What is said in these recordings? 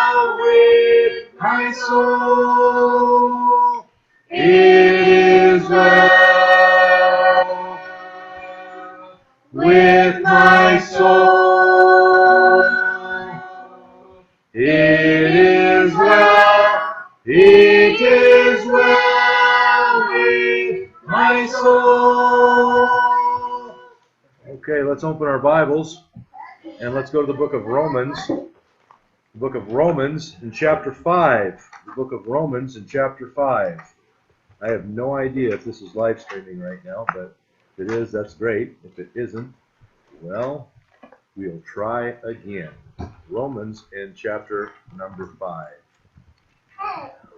well with my soul. It is well with my soul. It is well. It is well with my soul. Okay, let's open our Bibles and let's go to the book of Romans. The book of Romans in chapter 5. The book of Romans in chapter 5. I have no idea if this is live streaming right now, but if it is, that's great. If it isn't, well, we'll try again. Romans in chapter number 5.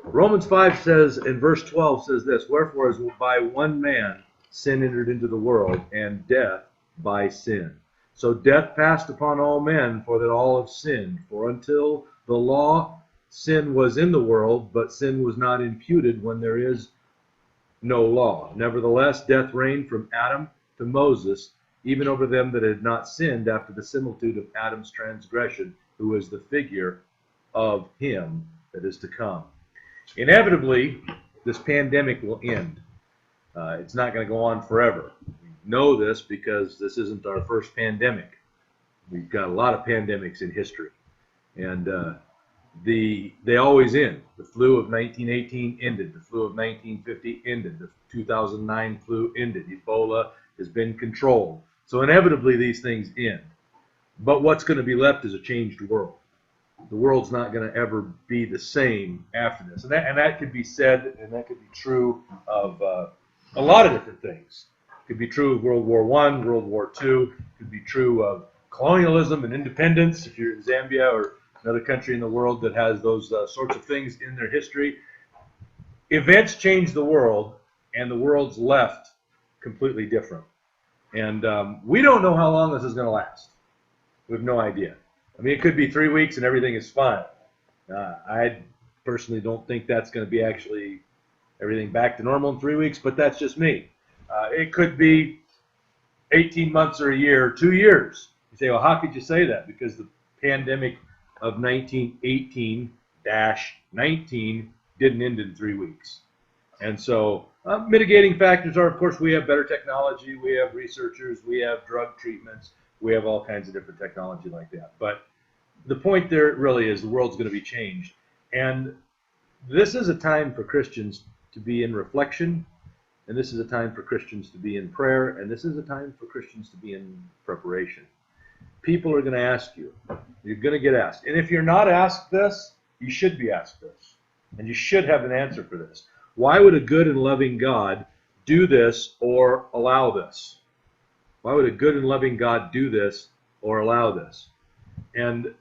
Romans 5 says, in verse 12 says this, wherefore as by one man sin entered into the world, and death by sin. So death passed upon all men, for that all have sinned. For until the law, sin was in the world, but sin was not imputed when there is no law. Nevertheless, death reigned from Adam to Moses, even over them that had not sinned, after the similitude of Adam's transgression, who is the figure of him that is to come. Inevitably, this pandemic will end. It's not going to go on forever. We know this because this isn't our first pandemic. We've got a lot of pandemics in history, and they always end. The flu of 1918 ended. The flu of 1950 ended. The 2009 flu ended. Ebola has been controlled. So inevitably, these things end. But what's going to be left is a changed world. The world's not going to ever be the same after this. And that could be said, and that could be true of a lot of different things. It could be true of World War I, World War II. It could be true of colonialism and independence, if you're in Zambia or another country in the world that has those sorts of things in their history. Events change the world, and the world's left completely different. And we don't know how long this is going to last. We have no idea. I mean, it could be 3 weeks and everything is fine. I personally don't think that's going to be actually everything back to normal in 3 weeks, but that's just me. It could be 18 months or a year or 2 years. You say, well, how could you say that? Because the pandemic of 1918-19 didn't end in 3 weeks. And so mitigating factors are, of course, we have better technology, we have researchers, we have drug treatments, we have all kinds of different technology like that. But the point there really is the world's going to be changed. And this is a time for Christians to be in reflection, and this is a time for Christians to be in prayer, and this is a time for Christians to be in preparation. People are going to ask you. You're going to get asked. And if you're not asked this, you should be asked this. And you should have an answer for this. Why would a good and loving God do this or allow this? Why would a good and loving God do this or allow this? And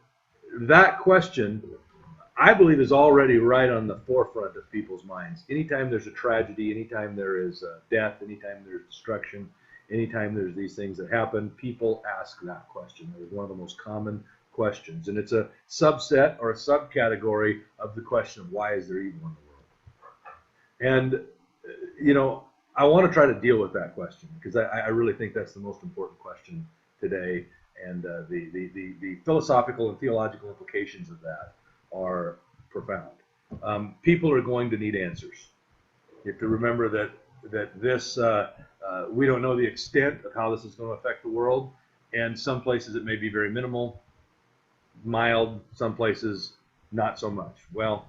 that question, I believe, is already right on the forefront of people's minds. Anytime there's a tragedy, anytime there is death, anytime there's destruction, anytime there's these things that happen, people ask that question. It's one of the most common questions. And it's a subset or a subcategory of the question of why is there evil in the world? And, I want to try to deal with that question because I really think that's the most important question today. And the philosophical and theological implications of that are profound. People are going to need answers. You have to remember that this, we don't know the extent of how this is going to affect the world. And some places it may be very minimal, mild, some places not so much. Well,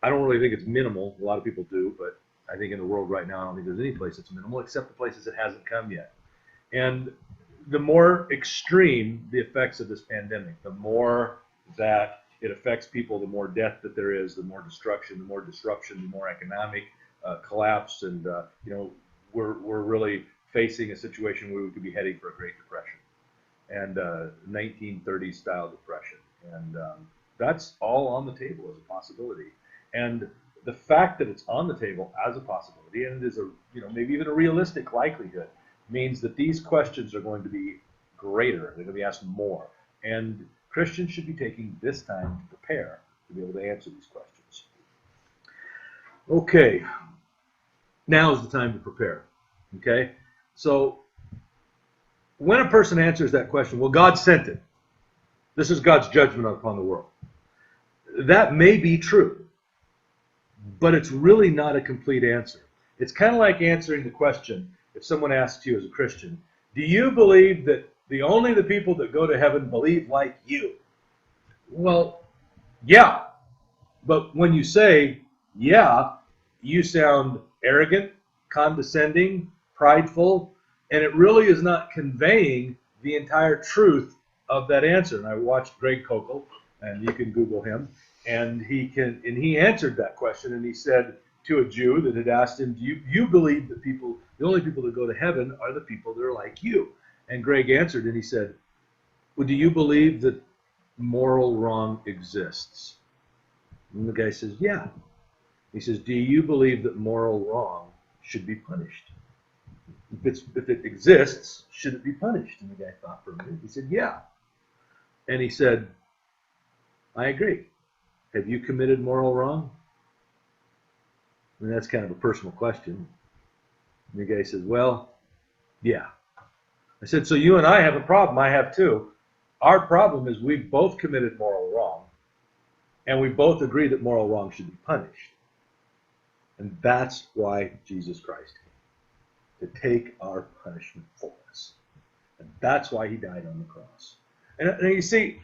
I don't really think it's minimal. A lot of people do, but I think in the world right now, I don't think there's any place that's minimal except the places it hasn't come yet. And the more extreme the effects of this pandemic, the more that it affects people, the more death that there is, the more destruction, the more disruption, the more economic collapse. And, we're really facing a situation where we could be heading for a Great Depression and 1930s style depression. And that's all on the table as a possibility. And the fact that it's on the table as a possibility, and it is a, maybe even a realistic likelihood, means that these questions are going to be greater. They're going to be asked more. And Christians should be taking this time to prepare to be able to answer these questions. Okay, now is the time to prepare. Okay, so when a person answers that question, well, God sent it. This is God's judgment upon the world. that may be true, but it's really not a complete answer. It's kind of like answering the question, if someone asks you as a Christian, do you believe that only the people that go to heaven believe like you? Well, yeah. But when you say, yeah, you sound arrogant, condescending, prideful, and it really is not conveying the entire truth of that answer. And I watched Greg Kokel, and you can Google him, and he answered that question, and he said to a Jew that had asked him, do you believe that the only people that go to heaven are the people that are like you? And Greg answered, and he said, well, do you believe that moral wrong exists? And the guy says, yeah. He says, do you believe that moral wrong should be punished? If it exists, should it be punished? And the guy thought for a minute. He said, yeah. And he said, I agree. Have you committed moral wrong? And that's kind of a personal question. And the guy says, well, yeah. I said, so you and I have a problem. I have too. Our problem is we've both committed moral wrong. And we both agree that moral wrong should be punished. And that's why Jesus Christ came, to take our punishment for us. And that's why he died on the cross. And you see,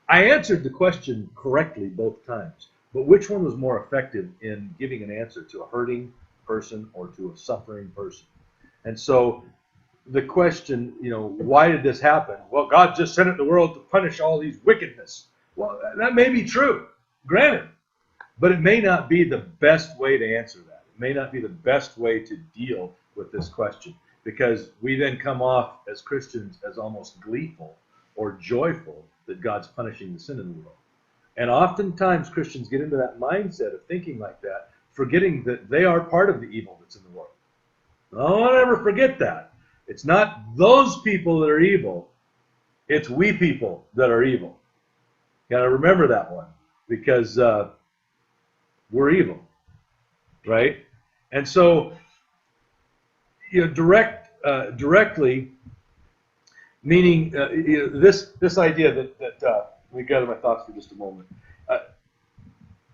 I answered the question correctly both times. But which one was more effective in giving an answer to a hurting person or to a suffering person? And so the question, why did this happen? Well, God just sent it to the world to punish all these wickedness. Well, that may be true, granted, but it may not be the best way to answer that. It may not be the best way to deal with this question, because we then come off as Christians as almost gleeful or joyful that God's punishing the sin in the world. And oftentimes Christians get into that mindset of thinking like that, forgetting that they are part of the evil that's in the world. Don't ever forget that. It's not those people that are evil, it's we people that are evil. Got to remember that one, because we're evil, right? And so, directly, meaning this idea that let me gather my thoughts for just a moment.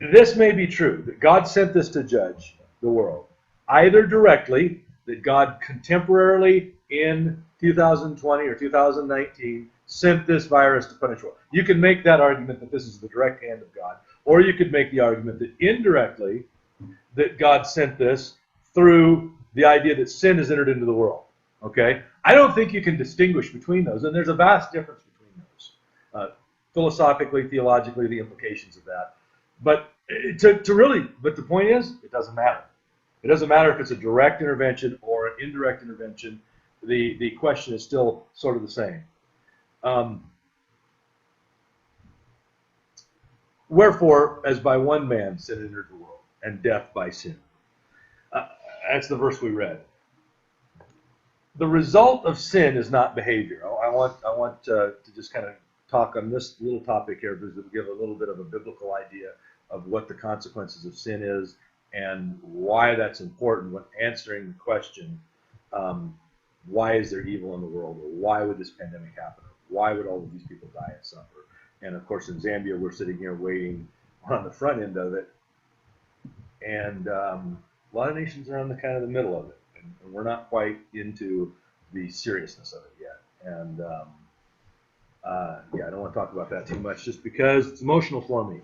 This may be true, that God sent this to judge the world, either directly, that God contemporarily in 2020 or 2019 sent this virus to punish the world. You can make that argument that this is the direct hand of God, or you could make the argument that indirectly that God sent this through the idea that sin has entered into the world. Okay? I don't think you can distinguish between those, and there's a vast difference between those. Philosophically, theologically, the implications of that. But but the point is, it doesn't matter. It doesn't matter if it's a direct intervention or an indirect intervention. The question is still sort of the same. Wherefore, as by one man sin entered the world, and death by sin. That's the verse we read. The result of sin is not behavior. I want to just kind of talk on this little topic here, because it'll give a little bit of a biblical idea of what the consequences of sin is and why that's important when answering the question, why is there evil in the world, or why would this pandemic happen, or why would all of these people die and suffer? And of course, in Zambia, we're sitting here waiting on the front end of it, and a lot of nations are on the kind of the middle of it, and we're not quite into the seriousness of it yet. And I don't want to talk about that too much, just because it's emotional for me,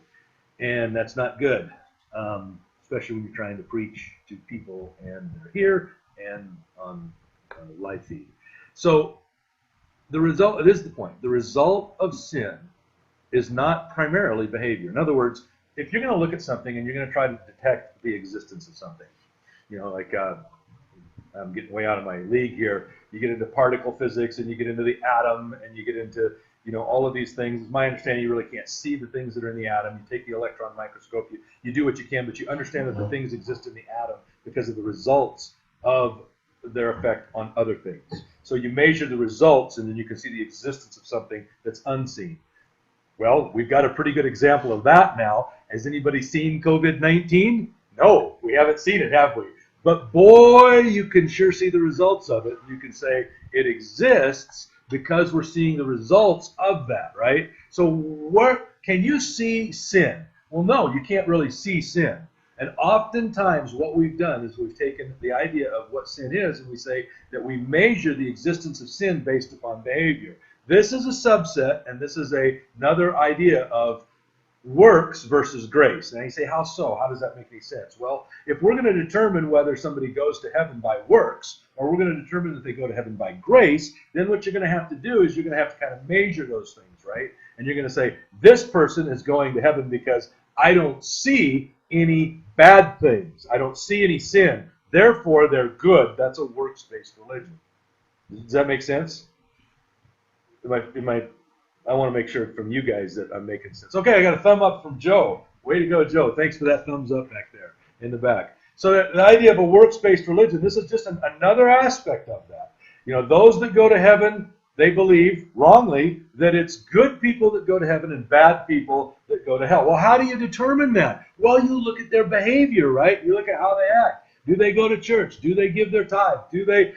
and that's not good, especially when you're trying to preach to people and they're here and on live feed. So the result, it is the point, the result of sin is not primarily behavior. In other words, if you're going to look at something and you're going to try to detect the existence of something, like I'm getting way out of my league here. You get into particle physics, and you get into the atom, and you get into all of these things. It's my understanding you really can't see the things that are in the atom. You take the electron microscope, you do what you can, but you understand that the things exist in the atom because of the results of their effect on other things. So you measure the results, and then you can see the existence of something that's unseen. Well, we've got a pretty good example of that now. Has anybody seen COVID-19? No, we haven't seen it, have we? But boy, you can sure see the results of it. You can say it exists because we're seeing the results of that, right? So can you see sin? Well, no, you can't really see sin. And oftentimes what we've done is we've taken the idea of what sin is and we say that we measure the existence of sin based upon behavior. This is a subset, and this is another idea of works versus grace. And you say, how so? How does that make any sense? Well, if we're going to determine whether somebody goes to heaven by works or we're going to determine that they go to heaven by grace, then what you're going to have to do is you're going to have to kind of measure those things, right? And you're going to say, this person is going to heaven because I don't see any bad things. I don't see any sin. Therefore, they're good. That's a works-based religion. Does that make sense? I want to make sure from you guys that I'm making sense. Okay, I got a thumb up from Joe. Way to go, Joe. Thanks for that thumbs up back there in the back. So the idea of a works-based religion, this is just another aspect of that. You know, those that go to heaven, they believe, wrongly, that it's good people that go to heaven and bad people that go to hell. Well, how do you determine that? Well, you look at their behavior, right? You look at how they act. Do they go to church? Do they give their tithe? Do they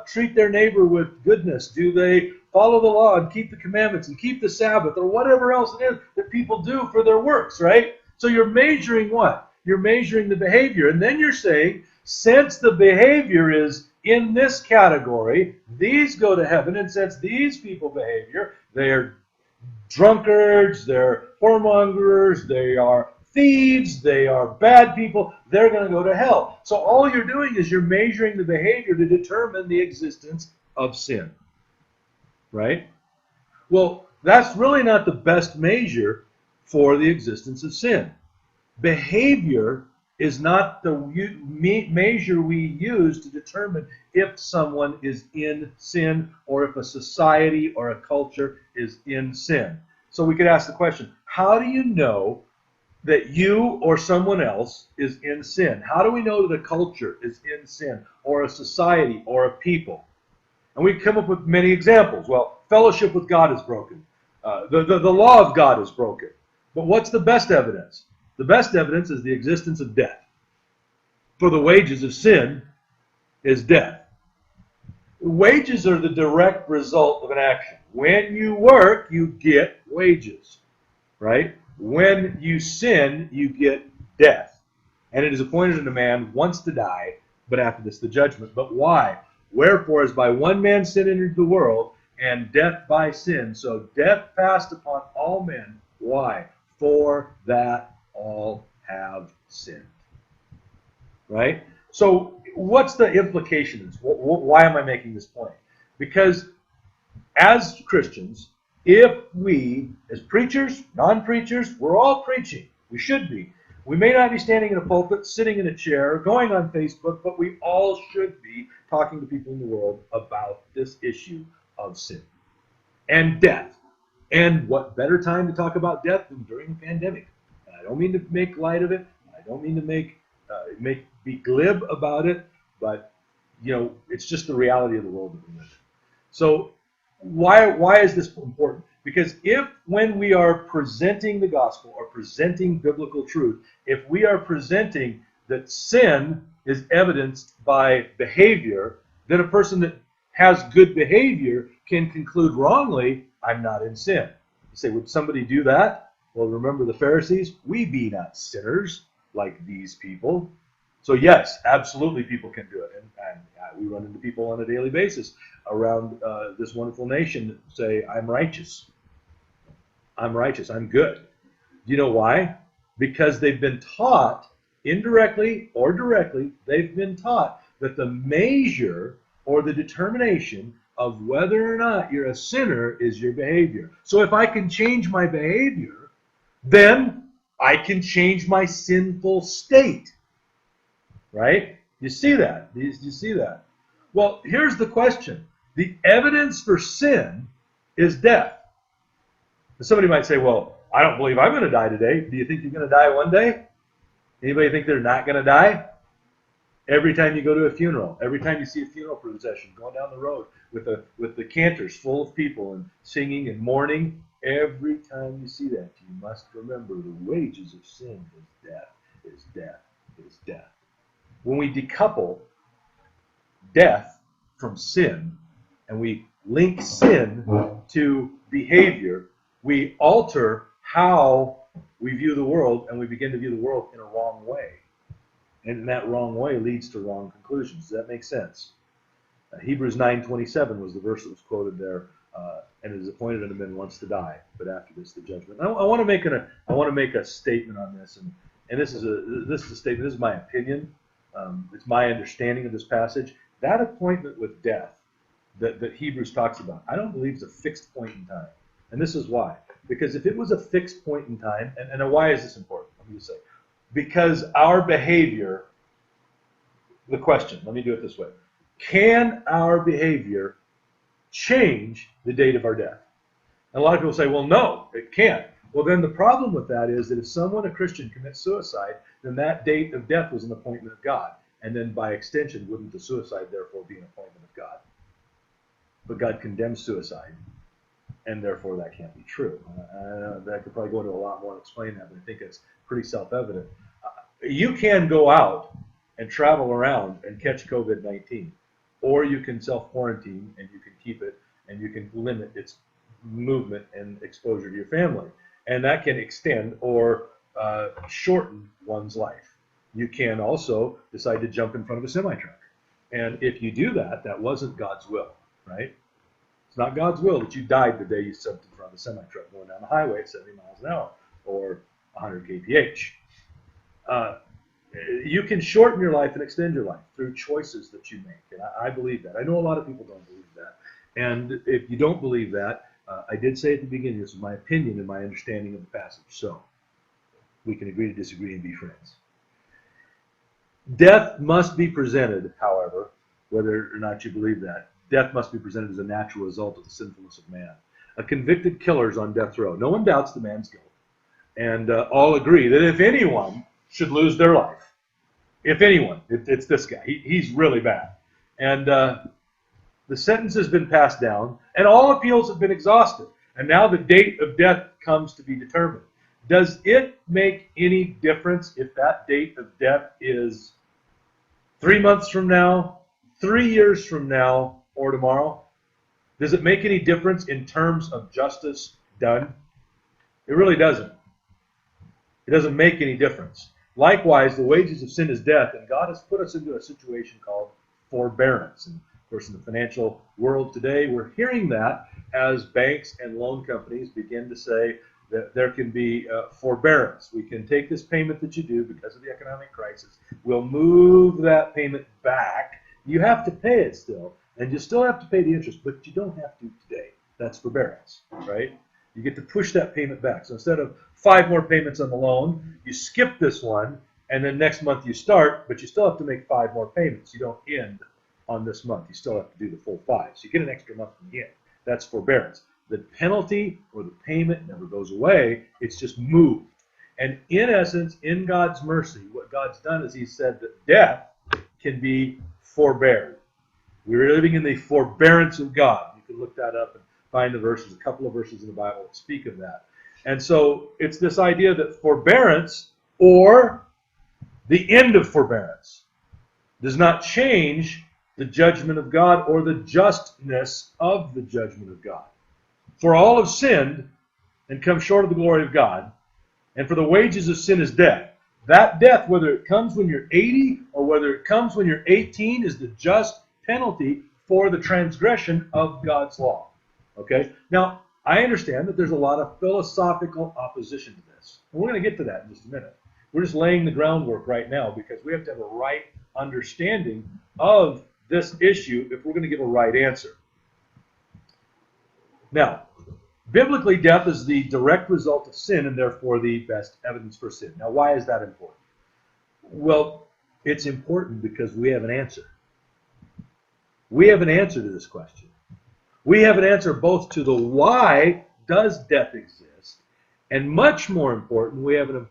treat their neighbor with goodness? Do they follow the law and keep the commandments and keep the Sabbath or whatever else it is that people do for their works, right? So you're measuring what? You're measuring the behavior. And then you're saying, since the behavior is in this category, these go to heaven, and since these people behavior, they're drunkards, they're whoremongers, they are thieves, they are bad people, they're going to go to hell. So all you're doing is you're measuring the behavior to determine the existence of sin. Right? Well, that's really not the best measure for the existence of sin. Behavior is not the measure we use to determine if someone is in sin or if a society or a culture is in sin. So we could ask the question, how do you know that you or someone else is in sin? How do we know that a culture is in sin or a society or a people? And we come up with many examples. Well, fellowship with God is broken. The law of God is broken. But what's the best evidence? The best evidence is the existence of death. For the wages of sin is death. Wages are the direct result of an action. When you work, you get wages, right? When you sin, you get death. And it is appointed unto man once to die, but after this the judgment. But why? Wherefore, as by one man sin entered the world, and death by sin, so death passed upon all men. Why? For that all have sinned. Right? So what's the implications? Why am I making this point? Because as Christians, if we, as preachers, non-preachers, we're all preaching. We should be. We may not be standing in a pulpit, sitting in a chair, going on Facebook, but we all should be talking to people in the world about this issue of sin and death. And what better time to talk about death than during a pandemic? And I don't mean to make light of it. I don't mean to be glib about it, but it's just the reality of the world that we live in. So why is this important? Because if when we are presenting the gospel or presenting biblical truth, if we are presenting that sin is evidenced by behavior, then a person that has good behavior can conclude wrongly, I'm not in sin. You say, would somebody do that? Well, remember the Pharisees? We be not sinners like these people. So yes, absolutely people can do it. And we run into people on a daily basis around this wonderful nation that say, I'm righteous. I'm righteous. I'm good. Do you know why? Because they've been taught, indirectly or directly, they've been taught that the measure or the determination of whether or not you're a sinner is your behavior. So if I can change my behavior, then I can change my sinful state. Right? You see that? You see that? Well, here's the question. The evidence for sin is death. Somebody might say, well, I don't believe I'm going to die today. Do you think you're going to die one day? Anybody think they're not going to die? Every time you go to a funeral, every time you see a funeral procession going down the road with the cantors full of people and singing and mourning, every time you see that, you must remember the wages of sin is death, is death, is death. When we decouple death from sin and we link sin to behavior, we alter how we view the world, and we begin to view the world in a wrong way. And that wrong way leads to wrong conclusions. Does that make sense? Hebrews 9:27 was the verse that was quoted there. And it is appointed unto men once to die, but after this the judgment. I want to make a statement on this, and this is a statement. This is my opinion. It's my understanding of this passage. That appointment with death that Hebrews talks about, I don't believe is a fixed point in time. And this is why. Because if it was a fixed point in time, and why is this important? Let me just say, because our behavior. The question. Let me do it this way: can our behavior change the date of our death? And a lot of people say, well, no, it can't. Well, then the problem with that is that if someone, a Christian, commits suicide, then that date of death was an appointment of God. And then by extension, wouldn't the suicide therefore be an appointment of God? But God condemns suicide, and therefore that can't be true. I could probably go into a lot more and explain that, but I think it's pretty self-evident. You can go out and travel around and catch COVID-19. Or you can self-quarantine and you can keep it and you can limit its movement and exposure to your family. And that can extend or shorten one's life. You can also decide to jump in front of a semi-truck. And if you do that, that wasn't God's will, right? It's not God's will that you died the day you jumped in front of a semi-truck going down the highway at 70 miles an hour or 100 kph. You can shorten your life and extend your life through choices that you make. And I believe that. I know a lot of people don't believe that. And if you don't believe that, I did say at the beginning, this is my opinion and my understanding of the passage. So we can agree to disagree and be friends. Death must be presented, however, whether or not you believe that, death must be presented as a natural result of the sinfulness of man. A convicted killer is on death row. No one doubts the man's guilt. And all agree that if anyone should lose their life, if anyone, it's this guy. He's really bad. And the sentence has been passed down, and all appeals have been exhausted. And now the date of death comes to be determined. Does it make any difference if that date of death is 3 months from now, 3 years from now, or tomorrow? Does it make any difference in terms of justice done? It really doesn't. It doesn't make any difference. Likewise, the wages of sin is death, and God has put us into a situation called forbearance. And of course, in the financial world today, we're hearing that as banks and loan companies begin to say that there can be forbearance. We can take this payment that you do because of the economic crisis. We'll move that payment back. You have to pay it still, and you still have to pay the interest, but you don't have to today. That's forbearance, right? You get to push that payment back. So instead of 5 more payments on the loan, you skip this one, and then next month you start, but you still have to make 5 more payments. You don't end on this month. You still have to do the full 5. So you get an extra month in the end. That's forbearance. The penalty or the payment never goes away. It's just moved. And in essence, in God's mercy, what God's done is He said that death can be forbeared. We're living in the forbearance of God. You can look that up and find the verses, a couple of verses in the Bible that speak of that. And so it's this idea that forbearance or the end of forbearance does not change the judgment of God or the justness of the judgment of God. For all have sinned and come short of the glory of God, and for the wages of sin is death. That death, whether it comes when you're 80 or whether it comes when you're 18, is the just penalty for the transgression of God's law. Okay? Now, I understand that there's a lot of philosophical opposition to this. And we're going to get to that in just a minute. We're just laying the groundwork right now because we have to have a right understanding of this issue if we're going to give a right answer. Now, biblically, death is the direct result of sin and therefore the best evidence for sin. Now, why is that important? Well, it's important because we have an answer. We have an answer to this question. We have an answer both to the why does death exist, and much more important, we have an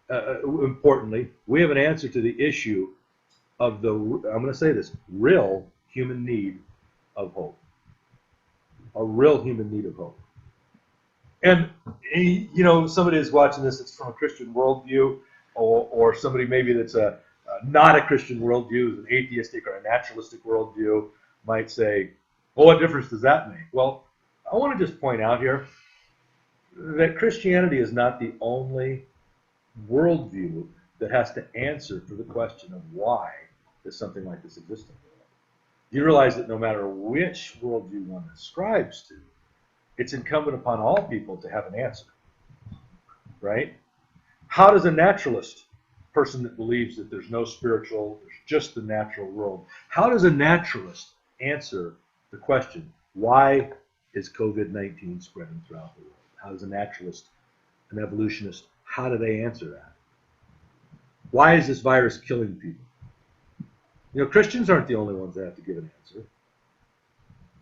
importantly, we have an answer to the issue of the, I'm going to say this, real human need of hope. A real human need of hope. And, you know, somebody is watching this that's from a Christian worldview, or somebody maybe that's not a Christian worldview, is an atheistic or a naturalistic worldview, might say, well, what difference does that make? Well, I want to just point out here, that Christianity is not the only worldview that has to answer for the question of why does something like this exist in the world. You realize that no matter which worldview one ascribes to, it's incumbent upon all people to have an answer, right? How does a naturalist, person that believes that there's no spiritual, there's just the natural world, how does a naturalist answer the question, why is COVID-19 spreading throughout the world? How does a naturalist, an evolutionist, how do they answer that? Why is this virus killing people? You know, Christians aren't the only ones that have to give an answer.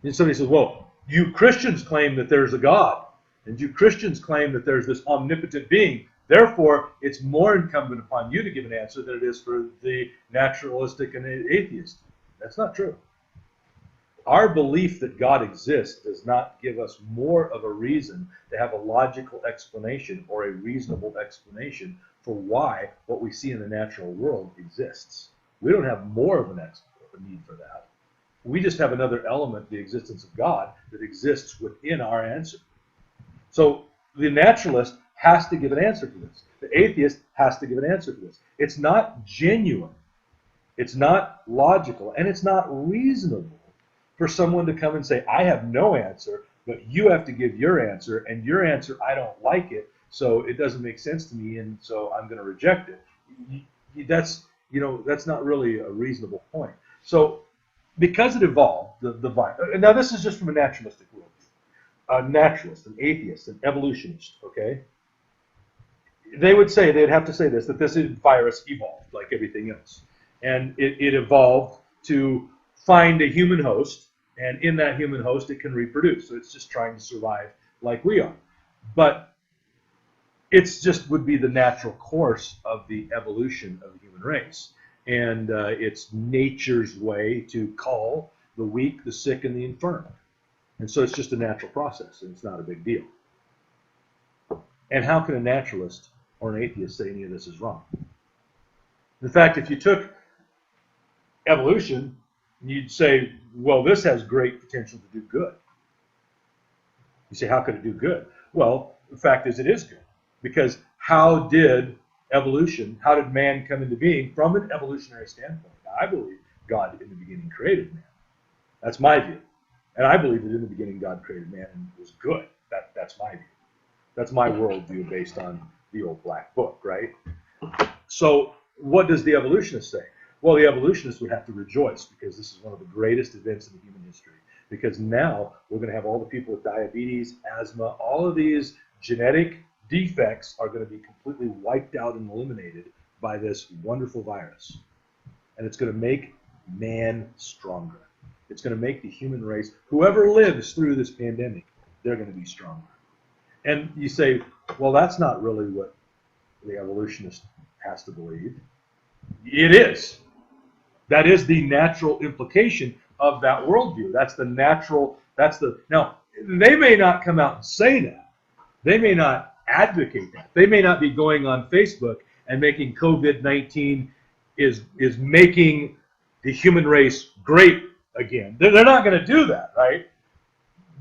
And somebody says, well, you Christians claim that there's a God, and you Christians claim that there's this omnipotent being. Therefore, it's more incumbent upon you to give an answer than it is for the naturalistic and atheist. That's not true. Our belief that God exists does not give us more of a reason to have a logical explanation or a reasonable explanation for why what we see in the natural world exists. We don't have more of a need for that. We just have another element, the existence of God, that exists within our answer. So the naturalist has to give an answer to this. The atheist has to give an answer to this. It's not genuine, it's not logical, and it's not reasonable for someone to come and say, I have no answer, but you have to give your answer, and your answer, I don't like it, so it doesn't make sense to me, and so I'm going to reject it. That's not really a reasonable point. So because it evolved, the virus, now this is just from a naturalistic world, a naturalist, an atheist, an evolutionist, okay? They would say, they'd have to say this, that this virus evolved like everything else. And it evolved to find a human host, and in that human host it can reproduce. So it's just trying to survive like we are. But it's just would be the natural course of the evolution of the human race. And it's nature's way to cull the weak, the sick, and the infirm. And so it's just a natural process, and it's not a big deal. And how can a naturalist or an atheist say any of this is wrong? In fact, if you took evolution, you'd say, well, this has great potential to do good. You say, how could it do good? Well, the fact is it is good. Because how did man come into being from an evolutionary standpoint? Now, I believe God in the beginning created man. That's my view. And I believe that in the beginning God created man and was good. That's my view. That's my worldview based on the old black book, right? So what does the evolutionist say? Well, the evolutionist would have to rejoice because this is one of the greatest events in human history. Because now we're going to have all the people with diabetes, asthma, all of these genetic defects are going to be completely wiped out and eliminated by this wonderful virus. And it's going to make man stronger. It's going to make the human race, whoever lives through this pandemic, they're going to be stronger. And you say, well, that's not really what the evolutionist has to believe. It is. That is the natural implication of that worldview. Now, they may not come out and say that. They may not advocate that. They may not be going on Facebook and making COVID-19 is making the human race great again. They're not going to do that, right?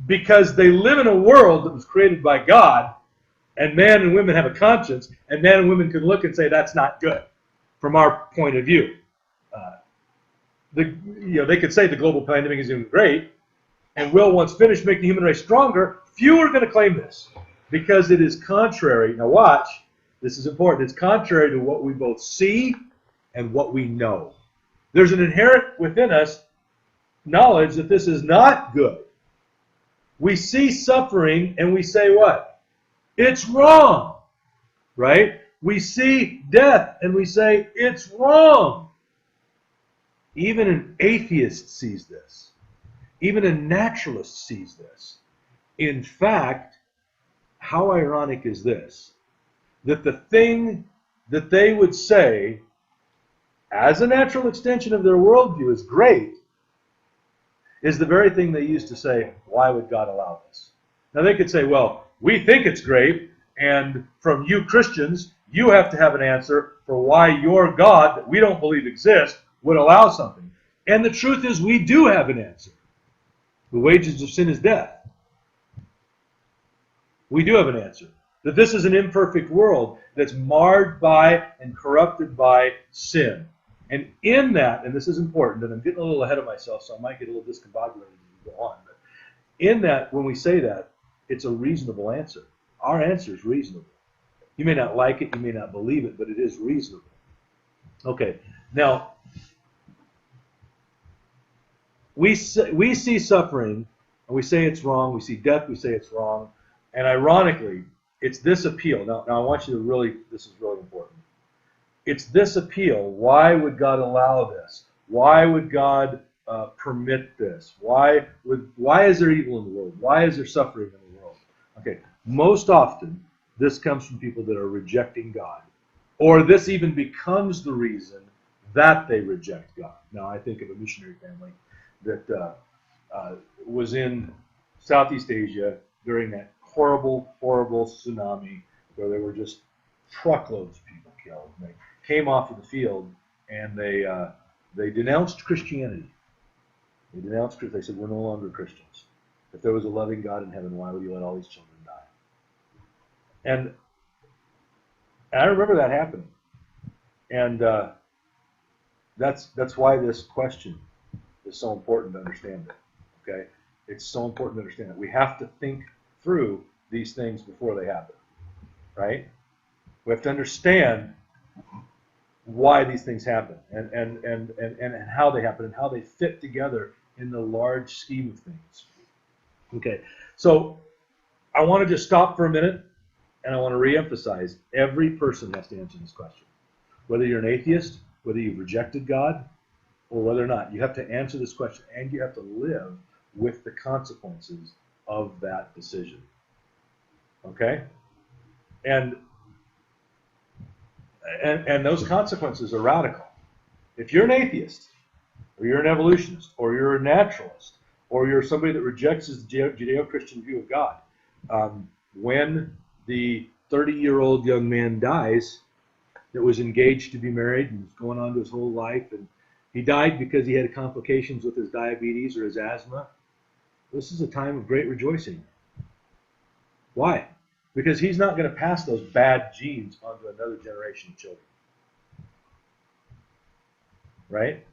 Because they live in a world that was created by God, and man and women have a conscience, and man and women can look and say that's not good from our point of view. They could say the global pandemic is doing great, and will, once finished, make the human race stronger. Few are going to claim this because it is contrary. Now watch, this is important. It's contrary to what we both see and what we know. There's an inherent within us knowledge that this is not good. We see suffering and we say what? It's wrong, right? We see death and we say it's wrong. Even an atheist sees this. Even a naturalist sees this. In fact, how ironic is this? That the thing that they would say as a natural extension of their worldview is great is the very thing they used to say, why would God allow this? Now they could say, well, we think it's great, and from you Christians, you have to have an answer for why your God that we don't believe exists would allow something. And the truth is we do have an answer. The wages of sin is death. We do have an answer. That this is an imperfect world that's marred by and corrupted by sin. And in that, and this is important, and I'm getting a little ahead of myself, so I might get a little discombobulated as we go on, but in that, when we say that, it's a reasonable answer. Our answer is reasonable. You may not like it, you may not believe it, but it is reasonable. Okay, now, we see suffering, and we say it's wrong. We see death, we say it's wrong. And ironically, it's this appeal. Now I want you to really, this is really important. It's this appeal. Why would God allow this? Why would God permit this? Why is there evil in the world? Why is there suffering in the world? Okay, most often, this comes from people that are rejecting God. Or this even becomes the reason that they reject God. Now, I think of a missionary family that was in Southeast Asia during that horrible, horrible tsunami where there were just truckloads of people killed. And they came off of the field and they denounced Christianity. They said, we're no longer Christians. If there was a loving God in heaven, why would he let all these children die? And I remember that happening. And that's why this question is so important to understand it. Okay? It's so important to understand it. We have to think through these things before they happen. Right? We have to understand why these things happen and how they happen and how they fit together in the large scheme of things. Okay, so I want to just stop for a minute and I want to reemphasize every person has to answer this question. Whether you're an atheist, whether you've rejected God, or whether or not, you have to answer this question and you have to live with the consequences of that decision. Okay? And those consequences are radical. If you're an atheist, or you're an evolutionist, or you're a naturalist, or you're somebody that rejects the Judeo-Christian view of God, when the 30-year-old young man dies that was engaged to be married and was going on to his whole life, and he died because he had complications with his diabetes or his asthma, this is a time of great rejoicing. Why? Because he's not going to pass those bad genes onto another generation of children. Right?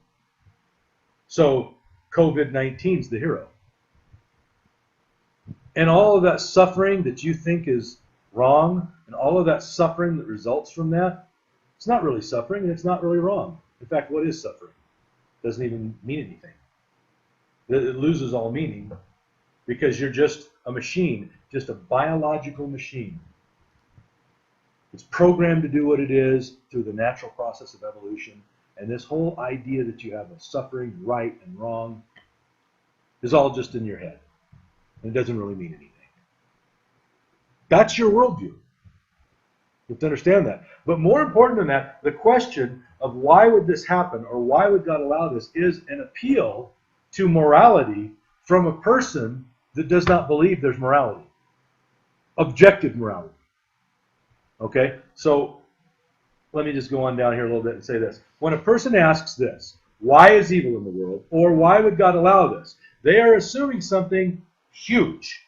So COVID-19 is the hero. And all of that suffering that you think is wrong, and all of that suffering that results from that, it's not really suffering and it's not really wrong. In fact, what is suffering? It doesn't even mean anything. It loses all meaning because you're just a machine, just a biological machine. It's programmed to do what it is through the natural process of evolution. And this whole idea that you have of suffering, right and wrong, is all just in your head. And it doesn't really mean anything. That's your worldview. You have to understand that. But more important than that, the question of why would this happen or why would God allow this is an appeal to morality from a person that does not believe there's morality. Objective morality. Okay? So let me just go on down here a little bit and say this. When a person asks this, why is evil in the world, or why would God allow this, they are assuming something huge.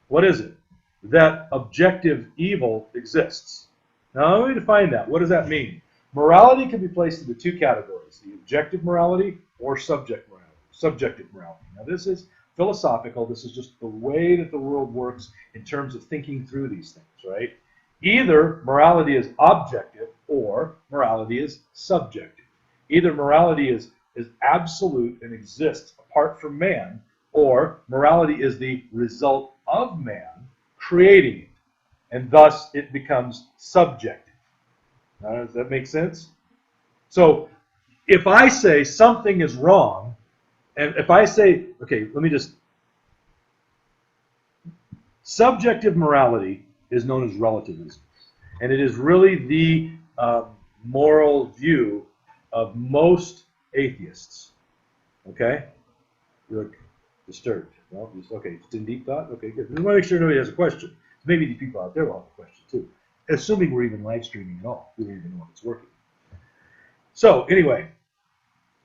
What is it? That objective evil exists. Now let me define that. What does that mean? Morality can be placed into two categories, the objective morality or subjective morality. Now this is philosophical. This is just the way that the world works in terms of thinking through these things, right? Either morality is objective or morality is subjective. Either morality is absolute and exists apart from man, or morality is the result of man creating it, and thus it becomes subjective. Now, does that make sense? So if I say something is wrong, and if I say, okay, let me just, subjective morality is known as relativism. And it is really the moral view of most atheists. Okay? You look disturbed. Well, okay, it's in deep thought? Okay, good. We want to make sure nobody has a question. Maybe the people out there will have a question too. Assuming we're even live streaming at all. We don't even know if it's working. So, anyway,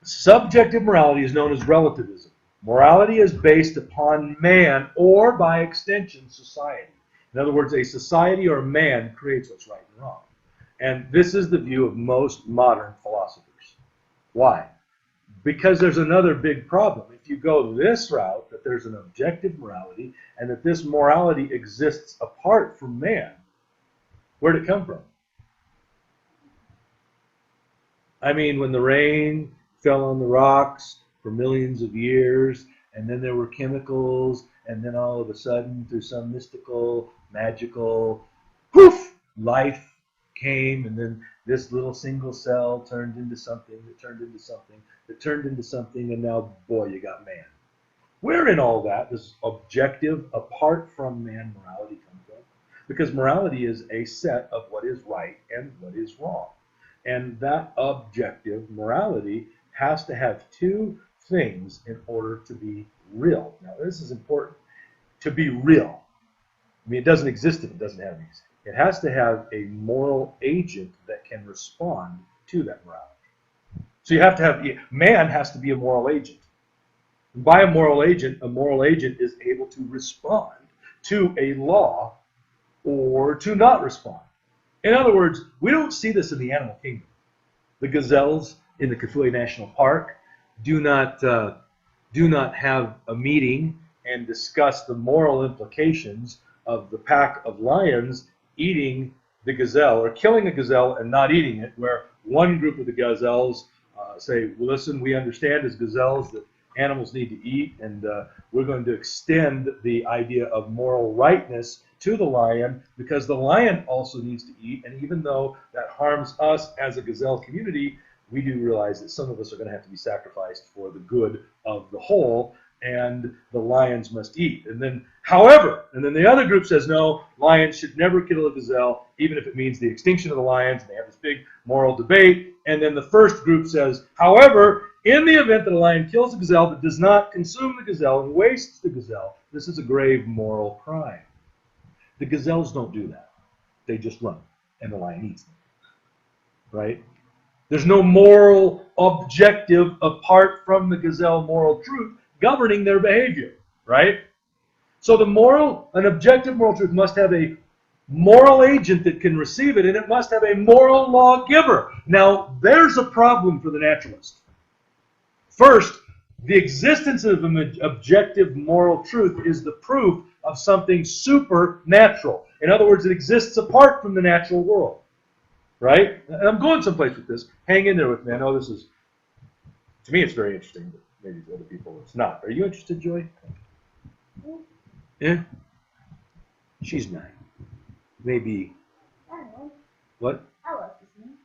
subjective morality is known as relativism. Morality is based upon man, or by extension, society. In other words, a society or man creates what's right and wrong. And this is the view of most modern philosophers. Why? Because there's another big problem. If you go this route, that there's an objective morality, and that this morality exists apart from man, where'd it come from? I mean, when the rain fell on the rocks for millions of years, and then there were chemicals, and then all of a sudden, through some mystical, magical, poof, life came, and then this little single cell turned into something, that turned into something, that turned into something, and now, boy, you got man. Where in all that does objective, apart from man, morality come from? Because morality is a set of what is right and what is wrong. And that objective morality has to have two things in order to be real. Now, this is important. To be real. I mean, it doesn't exist if it doesn't have these. It has to have a moral agent that can respond to that morality. So you have to have, man has to be a moral agent. And by a moral agent is able to respond to a law or to not respond. In other words, we don't see this in the animal kingdom. The gazelles in the Kafue National Park do not have a meeting and discuss the moral implications of the pack of lions eating the gazelle or killing a gazelle and not eating it, where one group of the gazelles say, well, listen, we understand as gazelles that animals need to eat, and we're going to extend the idea of moral rightness to the lion because the lion also needs to eat, and even though that harms us as a gazelle community, we do realize that some of us are going to have to be sacrificed for the good of the whole, and the lions must eat. And then, however, and then the other group says, no, lions should never kill a gazelle, even if it means the extinction of the lions, and they have this big moral debate. And then the first group says, however, in the event that a lion kills a gazelle but does not consume the gazelle and wastes the gazelle, this is a grave moral crime. The gazelles don't do that. They just run, and the lion eats them. Right? There's no moral objective apart from the gazelle moral truth governing their behavior. Right? So an objective moral truth must have a moral agent that can receive it, and it must have a moral lawgiver. Now, there's a problem for the naturalist. First, the existence of an objective moral truth is the proof of something supernatural. In other words, it exists apart from the natural world. Right? And I'm going someplace with this. Hang in there with me. I know this is, to me, it's very interesting, but maybe to other people it's not. Are you interested, Joy? Yeah? She's 9. Maybe. I don't know. What? I was listening.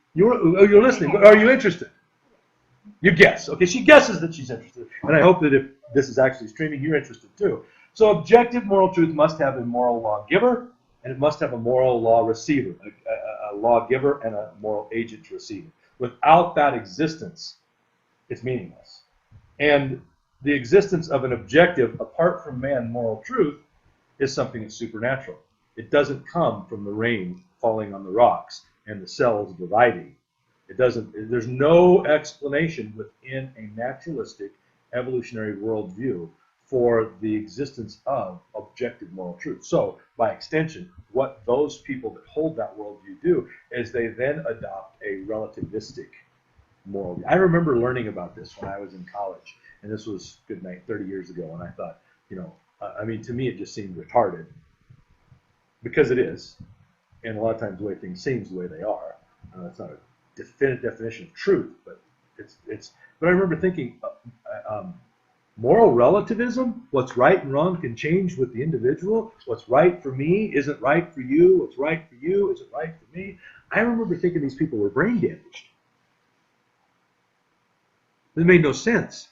You're listening. But are you interested? You guess. Okay, she guesses that she's interested. And I hope that if this is actually streaming, you're interested too. So objective moral truth must have a moral lawgiver, and it must have a moral law receiver, a lawgiver and a moral agent to receive it. Without that existence, it's meaningless. And the existence of an objective, apart from man, moral truth, is something that's supernatural. It doesn't come from the rain falling on the rocks and the cells dividing. There's no explanation within a naturalistic evolutionary worldview for the existence of objective moral truth. So, by extension, what those people that hold that worldview do is they then adopt a relativistic moral view. I remember learning about this when I was in college, and this was, good night, 30 years ago, and I thought, to me it just seemed retarded, because it is, and a lot of times the way things seem the way they are. It's not a definite definition of truth, but it's. But I remember thinking, moral relativism, what's right and wrong can change with the individual. What's right for me isn't right for you. What's right for you isn't right for me. I remember thinking these people were brain damaged. It made no sense.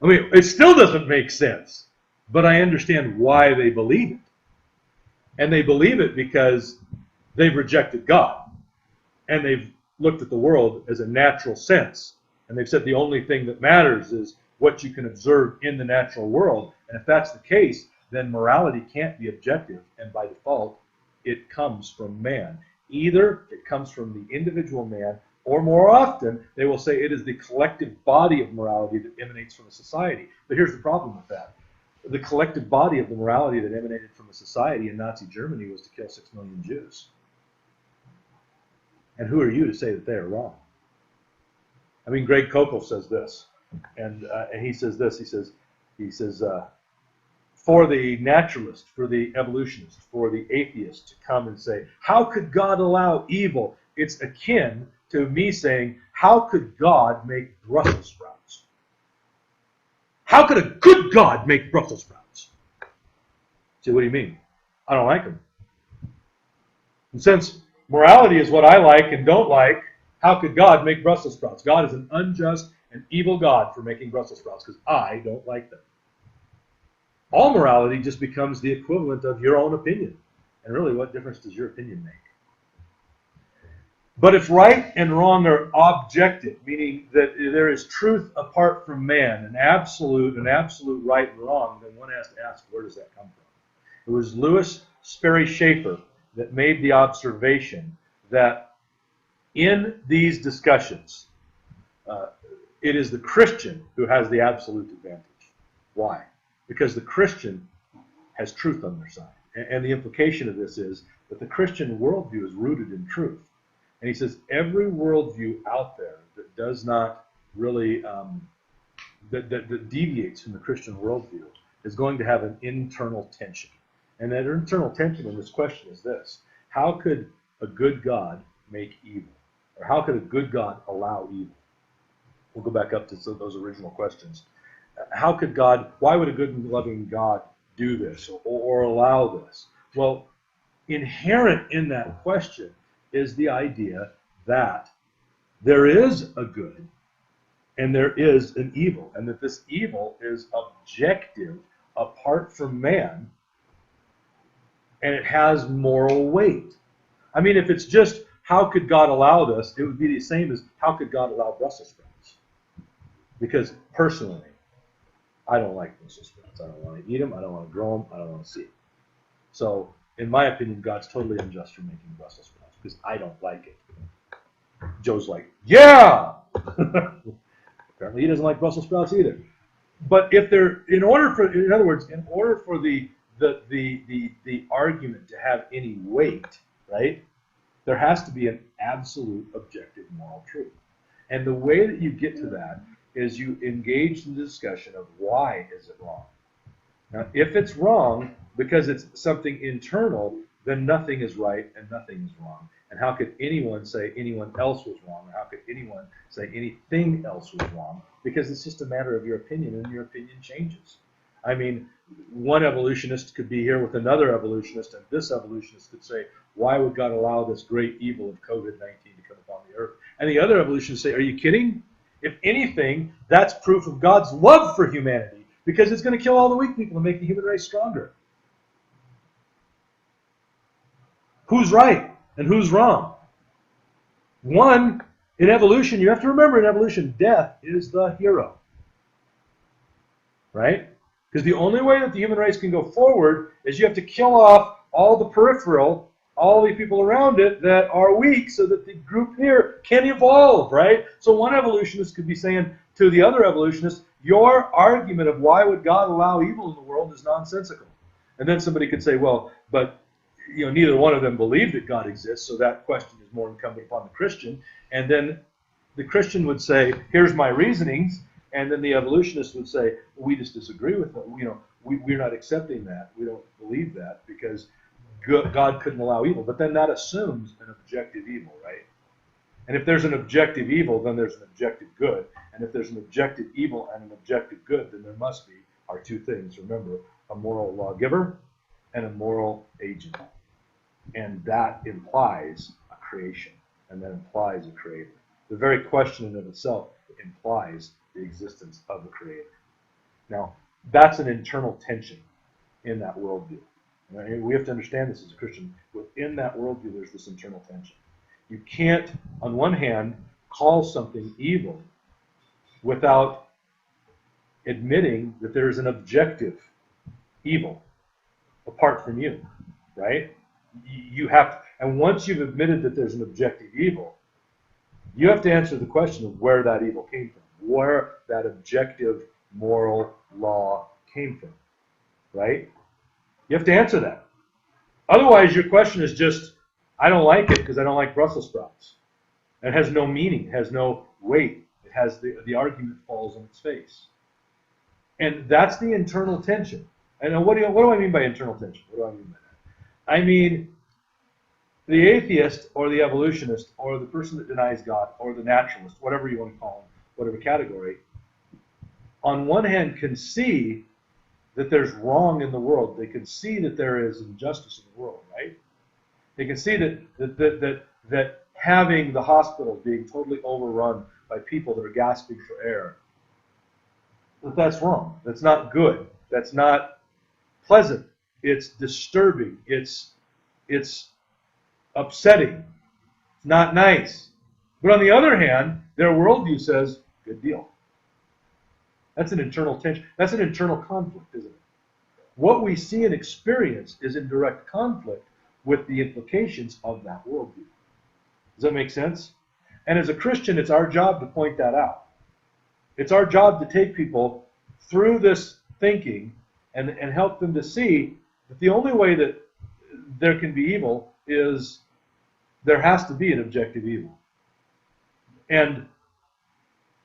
I mean, it still doesn't make sense, but I understand why they believe it. And they believe it because they've rejected God, and they've looked at the world as a natural sense, and they've said the only thing that matters is what you can observe in the natural world. And if that's the case, then morality can't be objective, and by default, it comes from man. Either it comes from the individual man, or more often, they will say it is the collective body of morality that emanates from a society. But here's the problem with that. the collective body of the morality that emanated from a society in Nazi Germany was to kill 6 million Jews. And who are you to say that they are wrong? I mean, Greg Kokel says this, and he says this. He says, for the naturalist, for the evolutionist, for the atheist to come and say, how could God allow evil? It's akin to me saying, how could God make Brussels sprouts? How could a good God make Brussels sprouts? See, what do you mean? I don't like them. And since morality is what I like and don't like, how could God make Brussels sprouts? God is an unjust and evil God for making Brussels sprouts because I don't like them. All morality just becomes the equivalent of your own opinion. And really, what difference does your opinion make? But if right and wrong are objective, meaning that there is truth apart from man, an absolute right and wrong, then one has to ask, where does that come from? It was Louis Sperry Schaeffer that made the observation that in these discussions, it is the Christian who has the absolute advantage. Why? Because the Christian has truth on their side. And the implication of this is that the Christian worldview is rooted in truth. And he says every worldview out there that does not really, that deviates from the Christian worldview is going to have an internal tension. And that internal tension in this question is this: how could a good God make evil? Or how could a good God allow evil? We'll go back up to those original questions. How could God, why would a good and loving God do this or allow this? Well, inherent in that question is the idea that there is a good and there is an evil, and that this evil is objective apart from man, and it has moral weight. I mean, if it's just, how could God allow this, it would be the same as, how could God allow Brussels sprouts? Because personally, I don't like Brussels sprouts. I don't want to eat them. I don't want to grow them. I don't want to see them. So, in my opinion, God's totally unjust for making Brussels sprouts because I don't like it. Joe's like, yeah! Apparently he doesn't like Brussels sprouts either. But if they're, in order for the argument to have any weight, right, there has to be an absolute objective moral truth. And the way that you get to that is you engage in the discussion of why is it wrong. Now, if it's wrong because it's something internal, then nothing is right and nothing is wrong. And how could anyone say anyone else was wrong? Or how could anyone say anything else was wrong? Because it's just a matter of your opinion, and your opinion changes. I mean, one evolutionist could be here with another evolutionist, and this evolutionist could say, why would God allow this great evil of COVID-19 to come upon the earth? And the other evolutionist say, are you kidding? If anything, that's proof of God's love for humanity, because it's going to kill all the weak people and make the human race stronger. Who's right and who's wrong? One, in evolution, you have to remember in evolution, death is the hero. Right? Because the only way that the human race can go forward is you have to kill off all the peripheral, all the people around it that are weak so that the group here can evolve, right? So one evolutionist could be saying to the other evolutionist, your argument of why would God allow evil in the world is nonsensical. And then somebody could say, well, but neither one of them believe that God exists, so that question is more incumbent upon the Christian. And then the Christian would say, here's my reasonings, and then the evolutionist would say, well, we just disagree with them. We're not accepting that. We don't believe that because God couldn't allow evil. But then that assumes an objective evil, right? And if there's an objective evil, then there's an objective good. And if there's an objective evil and an objective good, then there must be our two things. Remember, a moral lawgiver and a moral agent. And that implies a creation, and that implies a creator. The very question in and of itself implies the existence of a creator. Now, that's an internal tension in that worldview. And we have to understand this as a Christian. Within that worldview, there's this internal tension. You can't, on one hand, call something evil without admitting that there is an objective evil apart from you, right? You have to, and once you've admitted that there's an objective evil, you have to answer the question of where that evil came from, where that objective moral law came from. right? You have to answer that. Otherwise, your question is just, I don't like it because I don't like Brussels sprouts. It has no meaning. It has no weight. It has the argument falls on its face. And that's the internal tension. And what do I mean by internal tension? What do I mean by that? I mean, the atheist or the evolutionist or the person that denies God or the naturalist, whatever you want to call them, whatever category, on one hand can see that there's wrong in the world. They can see that there is injustice in the world, right? They can see that having the hospitals being totally overrun by people that are gasping for air, that's wrong. That's not good. That's not pleasant. It's disturbing. It's upsetting. It's not nice. But on the other hand, their worldview says, good deal. That's an internal tension. That's an internal conflict, isn't it? What we see and experience is in direct conflict with the implications of that worldview. Does that make sense? And as a Christian, it's our job to point that out. It's our job to take people through this thinking and help them to see that the only way that there can be evil is there has to be an objective evil. And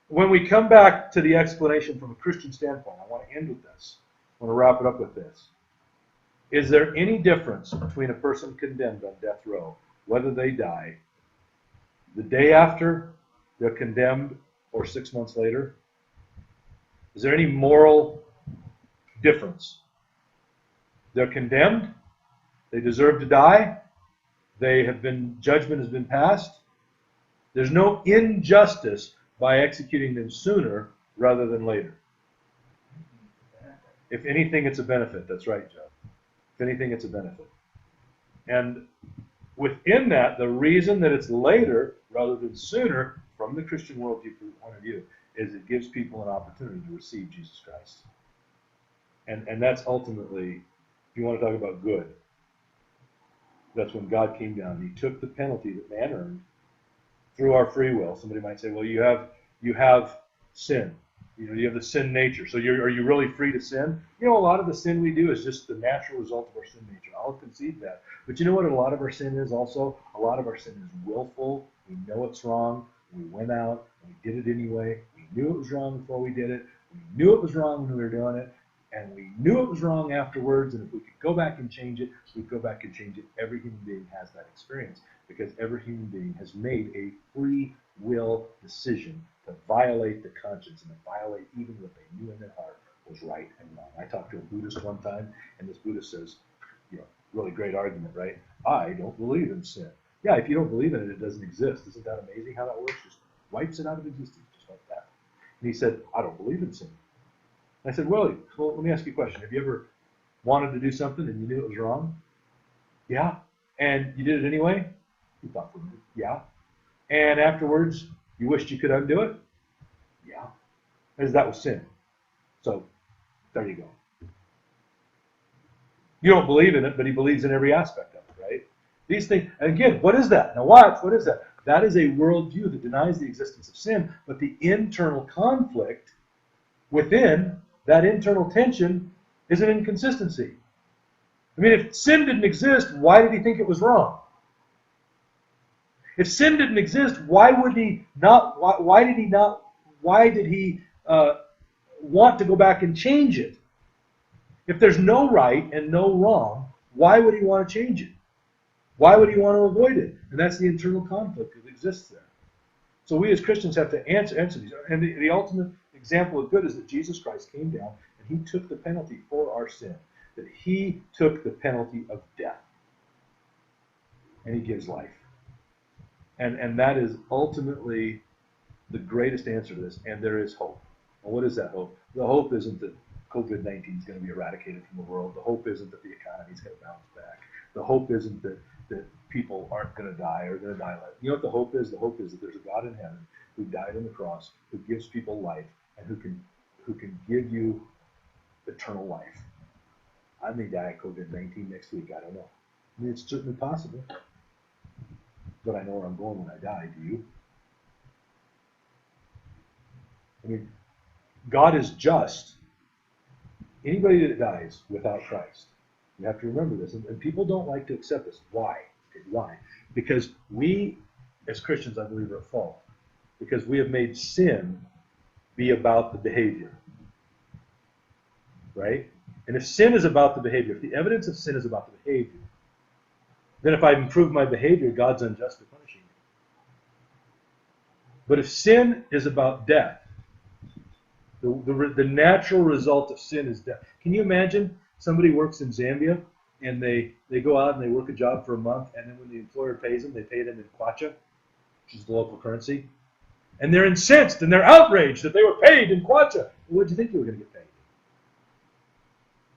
when we come back to the explanation from a Christian standpoint, I want to end with this. I want to wrap it up with this. Is there any difference between a person condemned on death row, whether they die the day after they're condemned or 6 months later? Is there any moral difference? They're condemned. They deserve to die. Judgment has been passed. There's no injustice by executing them sooner rather than later. If anything, it's a benefit. That's right, Joe. If anything, it's a benefit. And within that, the reason that it's later rather than sooner, from the Christian worldview point of view, is it gives people an opportunity to receive Jesus Christ. And that's ultimately, if you want to talk about good, that's when God came down. He took the penalty that man earned through our free will. Somebody might say, well, you have sin. You have the sin nature. So are you really free to sin? A lot of the sin we do is just the natural result of our sin nature. I'll concede that. But you know what a lot of our sin is also? A lot of our sin is willful. We know it's wrong. We went out and we did it anyway. We knew it was wrong before we did it. We knew it was wrong when we were doing it. And we knew it was wrong afterwards. And if we could go back and change it, we'd go back and change it. Every human being has that experience because every human being has made a free will decision to violate the conscience and to violate even what they knew in their heart was right and wrong. I talked to a Buddhist one time, and this Buddhist says, really great argument, right? I don't believe in sin. Yeah, if you don't believe in it, it doesn't exist. Isn't that amazing how that works? Just wipes it out of existence, just like that. And he said, I don't believe in sin. And I said, well, let me ask you a question. Have you ever wanted to do something and you knew it was wrong? Yeah. And you did it anyway? You thought for a minute. Yeah. And afterwards, you wished you could undo it? Yeah. Because that was sin. So, there you go. You don't believe in it, but he believes in every aspect of it, right? These things, and again, what is that? Now watch, what is that? That is a worldview that denies the existence of sin, but the internal conflict within that internal tension is an inconsistency. I mean, if sin didn't exist, why did he think it was wrong? If sin didn't exist, why did he want to go back and change it? If there's no right and no wrong, why would he want to change it? Why would he want to avoid it? And that's the internal conflict that exists there. So we as Christians have to answer these. And the ultimate example of good is that Jesus Christ came down and he took the penalty for our sin. That he took the penalty of death. And he gives life. And that is ultimately the greatest answer to this. And there is hope. Well, what is that hope? The hope isn't that COVID-19 is going to be eradicated from the world. The hope isn't that the economy is going to bounce back. The hope isn't that people aren't going to die or going to die. You know what the hope is? The hope is that there's a God in heaven who died on the cross, who gives people life, and who can give you eternal life. I may die of COVID-19 next week. I don't know. I mean, it's certainly possible. But I know where I'm going when I die. Do you? I mean, God is just. Anybody that dies without Christ, you have to remember this, and people don't like to accept this. Why? Okay, why? Because we, as Christians, I believe, are at fault. Because we have made sin be about the behavior. Right? And if sin is about the behavior, if the evidence of sin is about the behavior, then if I improve my behavior, God's unjust for punishing me. But if sin is about death, the natural result of sin is death. Can you imagine somebody works in Zambia and they go out and they work a job for a month, and then when the employer pays them, they pay them in kwacha, which is the local currency, and they're incensed and they're outraged that they were paid in kwacha. What do you think you were going to get paid?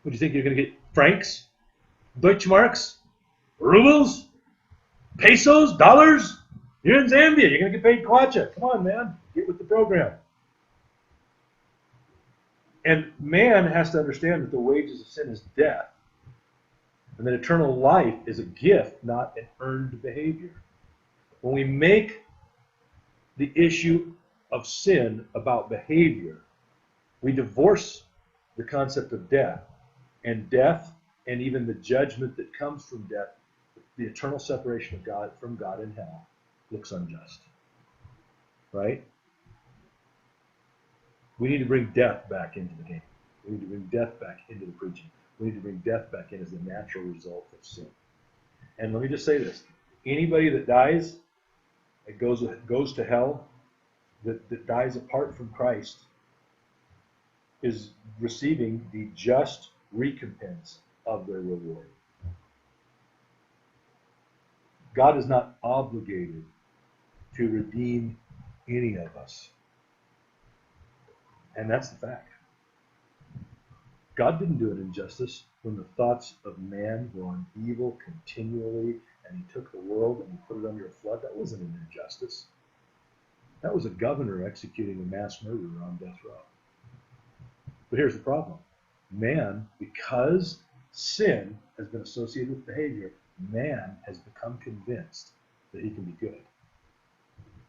What do you think you're going to get? Francs? Deutschmarks? Rubles? Pesos? Dollars? You're in Zambia. You're going to get paid kwacha. Come on, man. Get with the program. And man has to understand that the wages of sin is death. And that eternal life is a gift, not an earned behavior. When we make the issue of sin about behavior, we divorce the concept of death. And death, and even the judgment that comes from death, the eternal separation of God from God in hell, looks unjust. Right? We need to bring death back into the game. We need to bring death back into the preaching. We need to bring death back in as the natural result of sin. And let me just say this. Anybody that dies, that goes to hell, that dies apart from Christ, is receiving the just recompense of their reward. God is not obligated to redeem any of us. And that's the fact. God didn't do an injustice when the thoughts of man were on evil continually, and he took the world and he put it under a flood. That wasn't an injustice. That was a governor executing a mass murderer on death row. But here's the problem. Man, because sin has been associated with behavior, man has become convinced that he can be good.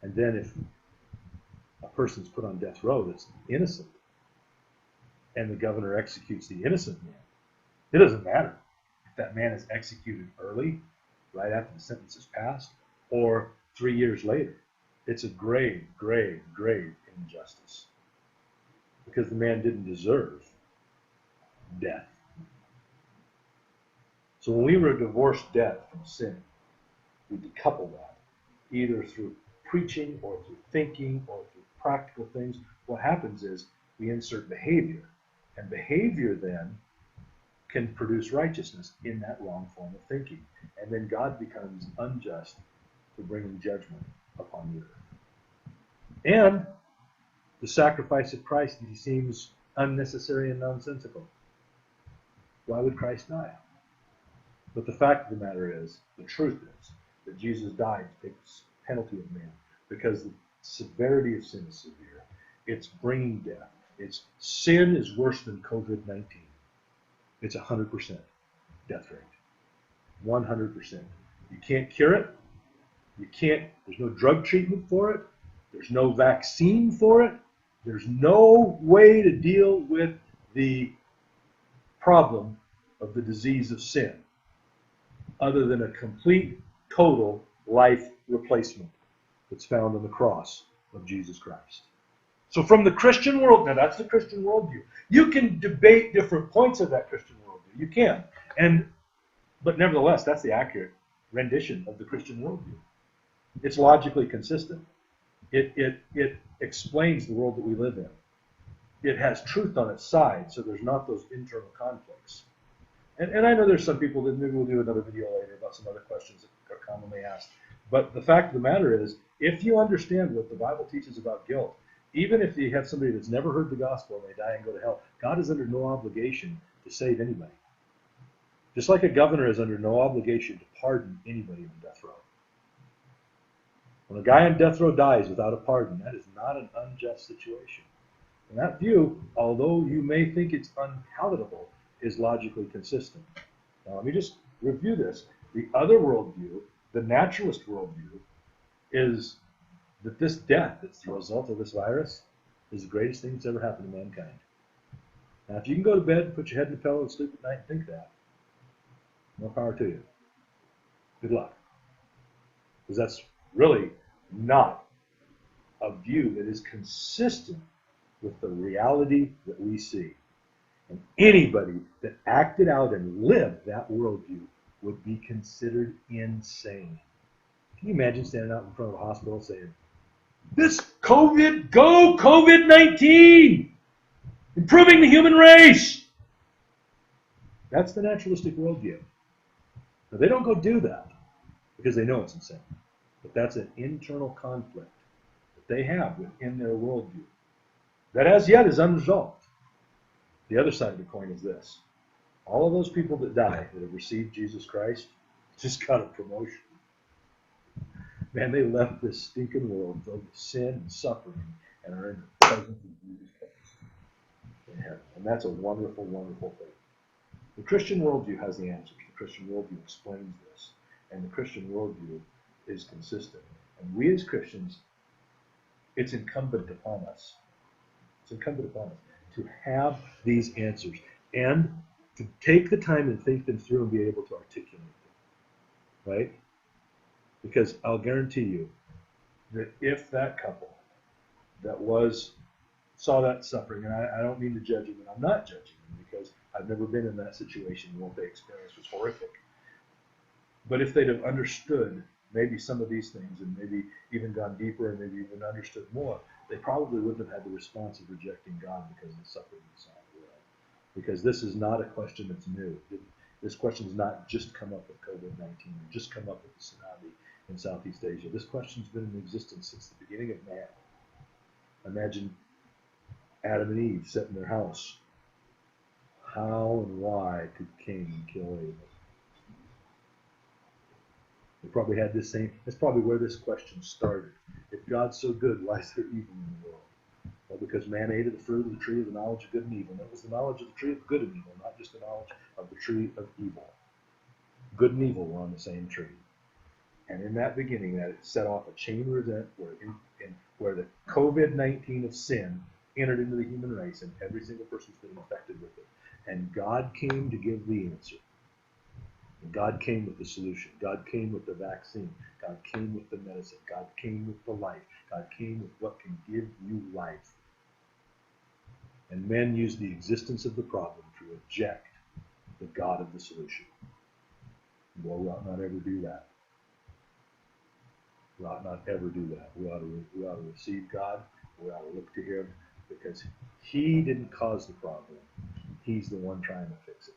And then if a person's put on death row that's innocent, and the governor executes the innocent man, it doesn't matter if that man is executed early, right after the sentence is passed, or 3 years later. It's a grave, grave, grave injustice. Because the man didn't deserve death. So when we divorce death from sin, we decouple that, either through preaching or through thinking or through practical things. What happens is we insert behavior, and behavior then can produce righteousness in that wrong form of thinking. And then God becomes unjust for bringing judgment upon the earth. And the sacrifice of Christ seems unnecessary and nonsensical. Why would Christ die? But the fact of the matter is, the truth is, that Jesus died to take the penalty of man, because the severity of sin is severe. It's bringing death. Sin is worse than COVID-19. It's 100% death rate. 100%. You can't cure it. There's no drug treatment for it. There's no vaccine for it. There's no way to deal with the problem of the disease of sin other than a complete, total life replacement that's found on the cross of Jesus Christ. So from the Christian world, now that's the Christian worldview. You can debate different points of that Christian worldview. You can. But nevertheless, that's the accurate rendition of the Christian worldview. It's logically consistent. It explains the world that we live in. It has truth on its side, so there's not those internal conflicts. And I know there's some people that maybe we'll do another video later about some other questions that are commonly asked. But the fact of the matter is, if you understand what the Bible teaches about guilt, even if you have somebody that's never heard the gospel and they die and go to hell, God is under no obligation to save anybody. Just like a governor is under no obligation to pardon anybody on death row. When a guy on death row dies without a pardon, that is not an unjust situation. And that view, although you may think it's unpalatable, is logically consistent. Now let me just review this. The other worldview, the naturalist worldview, is that this death that's the result of this virus is the greatest thing that's ever happened to mankind. Now, if you can go to bed and put your head in the pillow and sleep at night and think that, more power to you. Good luck. Because that's really not a view that is consistent with the reality that we see. And anybody that acted out and lived that worldview would be considered insane. Can you imagine standing out in front of a hospital saying, "This COVID, go COVID-19, improving the human race"? That's the naturalistic worldview. Now, they don't go do that because they know it's insane. But that's an internal conflict that they have within their worldview that as yet is unresolved. The other side of the coin is this. All of those people that die that have received Jesus Christ just got a promotion. Man, they left this stinking world filled with sin and suffering and are in the presence of Jesus Christ. And that's a wonderful, wonderful thing. The Christian worldview has the answers. The Christian worldview explains this. And the Christian worldview is consistent. And we as Christians, it's incumbent upon us. It's incumbent upon us to have these answers and to take the time and think them through and be able to articulate them. Right? Because I'll guarantee you that if that couple that saw that suffering, and I don't mean to judge them, and I'm not judging them because I've never been in that situation and what they experienced was horrific. But if they'd have understood maybe some of these things and maybe even gone deeper and maybe even understood more, they probably wouldn't have had the response of rejecting God because of the suffering they saw in the world. Because this is not a question that's new. This question has not just come up with COVID-19 or just come up with the tsunami in Southeast Asia. This question's been in existence since the beginning of man. Imagine Adam and Eve sitting in their house. How and why could Cain kill Abel? They probably had this same, that's probably where this question started. If God's so good, why is there evil in the world? Well, because man ate of the fruit of the tree of the knowledge of good and evil. And it was the knowledge of the tree of good and evil, not just the knowledge of the tree of evil. Good and evil were on the same tree. And in that beginning, that it set off a chain of event where the COVID-19 of sin entered into the human race, and every single person's been infected with it. And God came to give the answer. And God came with the solution. God came with the vaccine. God came with the medicine. God came with the life. God came with what can give you life. And men use the existence of the problem to reject the God of the solution. Well, we ought not ever do that. We ought not ever do that. We ought to receive God. We ought to look to Him because He didn't cause the problem. He's the one trying to fix it.